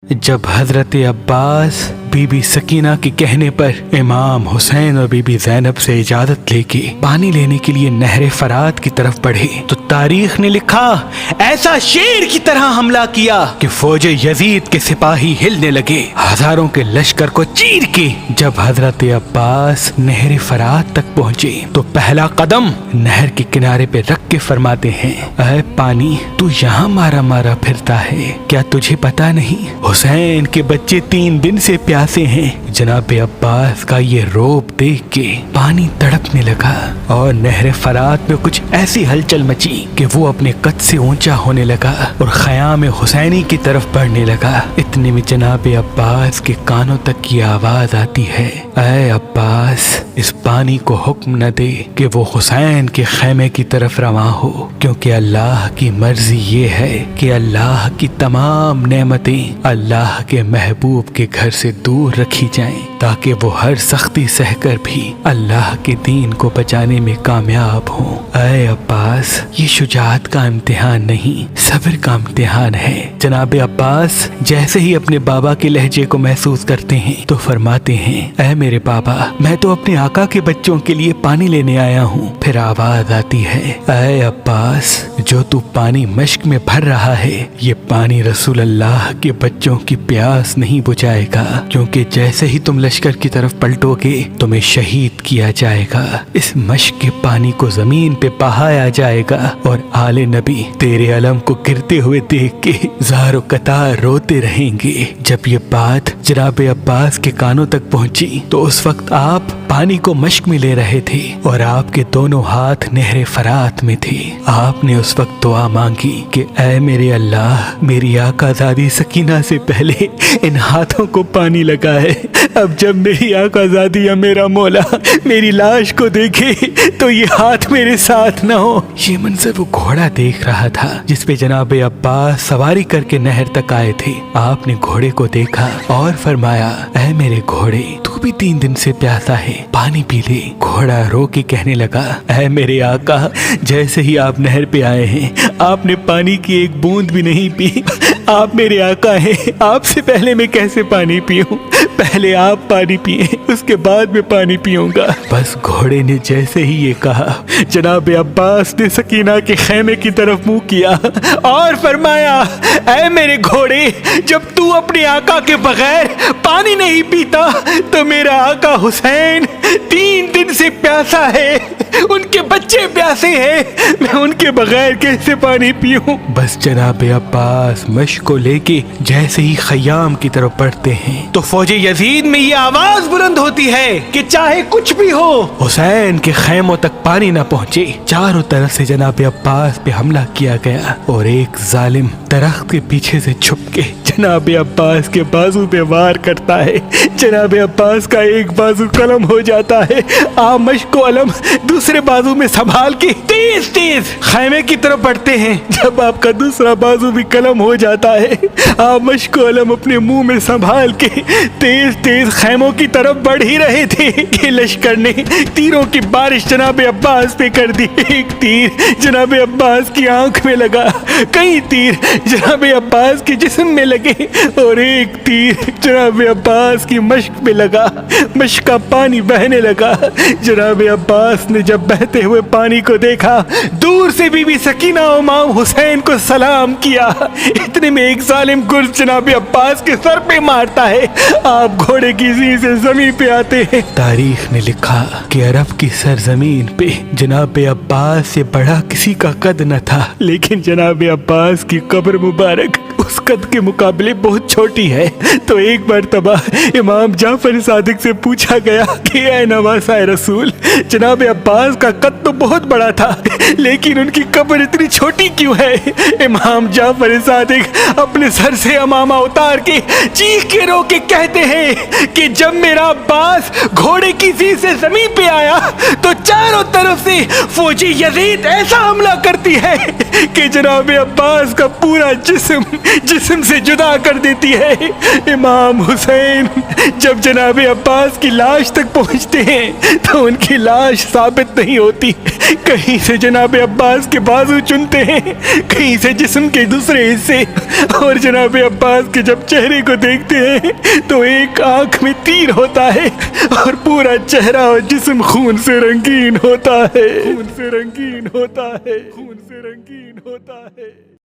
जब हजरत अब्बास बीबी सकीना के कहने पर इमाम हुसैन और बीबी ज़ैनब से इजाजत लेके पानी लेने के लिए नहर फरात की तरफ बढ़े तो तारीख ने लिखा ऐसा शेर की तरह हमला किया कि फौजे यजीद के सिपाही हिलने लगे, हजारों के लश्कर को चीर के। जब हजरत अब्बास नहर फरात तक पहुँचे तो पहला कदम नहर के किनारे पे रख के फरमाते हैं, ऐ पानी तू यहाँ मारा मारा फिरता है, क्या तुझे पता नहीं हुसैन के बच्चे 3 दिन से प्यासे हैं। जनाब अब्बास का ये रोब देख के पानी तड़पने लगा और नहर फरात में कुछ ऐसी हलचल मची कि वो अपने कद से ऊंचा होने लगा और ख़याम हुसैनी की तरफ बढ़ने लगा। इतने में जनाब अब्बास के कानों तक की आवाज आती है, ऐ अब्बास इस पानी को हुक्म न दे कि वो हुसैन के खैमे की तरफ रवां हो, क्योंकि अल्लाह की मर्जी ये है कि अल्लाह की तमाम नेमतें अल्लाह के महबूब के घर से दूर रखी जाएं, ताकि वो हर सख्ती सहकर भी अल्लाह के दीन को बचाने में कामयाब हो। ऐ अब्बास ये शुजाअत का इम्तिहान नहीं, सब्र का इम्तिहान है। जनाब अब्बास जैसे ही अपने बाबा के लहजे को महसूस करते हैं तो फरमाते हैं, ऐ मेरे बाबा मैं तो अपने आका के बच्चों के लिए पानी लेने आया हूँ। फिर आवाज आती है, ऐ अब्बास जो तू पानी मश्क में भर रहा है ये पानी रसूल अल्लाह के बच्चों की प्यास नहीं बुझाएगा, क्योंकि जैसे ही तुम लश्कर की तरफ पलटोगे तुम्हें शहीद किया जाएगा। इस मश्क के पानी को जमीन पे बहाया जाएगा और आले नबी तेरे अलम को गिरते हुए देख के ज़ारो कतार रोते रहेंगे। जब ये बात जनाब अब्बास के कानों तक पहुंची तो उस वक्त आप पानी को मश्क में ले रहे थे और आपके दोनों हाथ नहर फरात में थे। आपने उस वक्त दुआ मांगी कि ऐ मेरे अल्लाह मेरी आकाज़ादी सकीना से पहले इन हाथों को पानी लगा है। अब जब मेरी आकाज़ादी या मेरा मौला मेरी लाश को देखे तो ये हाथ मेरे साथ न हो। ये मंजर वो घोड़ा देख रहा था जिस पे जनाब अब्बास सवारी करके नहर तक आए थे। आपने घोड़े को देखा और फरमाया, ऐ मेरे घोड़े तू भी 3 दिन से प्यासा है, पानी पी ले। घोड़ा रो के कहने लगा, ऐ मेरे आका जैसे ही आप नहर पे आए हैं आपने पानी की एक बूंद भी नहीं पी। आप मेरे आका हैं, आपसे पहले मैं कैसे पानी पीऊं? पहले आप पानी पिए उसके बाद मैं पानी पीऊंगा। बस घोड़े ने जैसे ही ये कहा जनाब अब्बास ने सकीना के खैमे की तरफ मुंह किया और फरमाया, ऐ मेरे घोड़े जब तू अपने आका के बगैर पानी नहीं पीता तो मेरा आका हुसैन 3 दिन से प्यासा है, उनके बच्चे प्यासे हैं, मैं उनके बगैर कैसे पानी पीऊं? बस जनाब अब्बास मश्क को लेके जैसे ही खयाम की तरफ बढ़ते हैं तो फौजे यजीद में ये आवाज बुलंद होती है कि चाहे कुछ भी हो हुसैन के खैमों तक पानी न पहुंचे। चारों तरफ से जनाब अब्बास पे हमला किया गया और एक जालिम दरख्त के पीछे से छुप के जनाब अब्बास के बाजू पे वार करता है। जनाब अब्बास का एक बाजू कलम हो जाता है। आप मश्क को अलम दूसरे बाजू में संभाल के तेज तेज खैमे की तरफ बढ़ते हैं। जब आपका दूसरा बाजू भी कलम हो जाता है आप मश्क को अलम अपने मुंह में संभाल के तेज तेज खैमों की तरफ बढ़ ही रहे थे कि लश्कर ने तीरों की बारिश जनाब अब्बास पे कर दी। एक तीर जनाब अब्बास की आंख में लगा, कई तीर जनाब अब्बास के जिस्म में लगे और एक तीर जनाब अब्बास की मश्क में लगा। मश्क का पानी बहने लगा। जनाब अब्बास ने जब बहते हुए पानी को देखा दूर से बीबी सकीना और इमाम हुसैन को सलाम किया। इतने में एक जालिम गुर्ज जनाब अब्बास के सर पे मारता है। आप घोड़े की ज़ीं से जमीन पे आते हैं। तारीख ने लिखा कि अरब की सरजमीन पे जनाब अब्बास से बड़ा किसी का कद न था, लेकिन जनाब अब्बास की कब्र मुबारक उस कद के मुकाबले बहुत छोटी है। तो एक मर्तबा इमाम जाफर सादिक से पूछा गया कि ऐ नवासा रसूल जनाब अब्बास का कद तो बहुत बड़ा था लेकिन उनकी कब्र इतनी छोटी क्यों है? इमाम जाफर सादिक अपने सर से अमामा उतार के चीख के रो के कहते हैं कि जब मेरा अब्बास घोड़े की ज़ीं से जमीन पे आया तो चारों तरफ से फौजी यजीद ऐसा हमला करती है कि जनाब अब्बास का पूरा जिस्म से जुदा تباہ کر دیتی ہے۔ امام حسین جب جناب عباس کی لاش تک پہنچتے ہیں تو ان کی لاش ثابت نہیں ہوتی، کہیں سے جناب عباس کے بازو چنتے ہیں، کہیں سے جسم کے دوسرے حصے، اور جناب عباس کے جب چہرے کو دیکھتے ہیں تو ایک آنکھ میں تیر ہوتا ہے اور پورا چہرہ اور جسم خون سے رنگین ہوتا ہے، خون سے رنگین ہوتا ہے، خون سے رنگین ہوتا ہے۔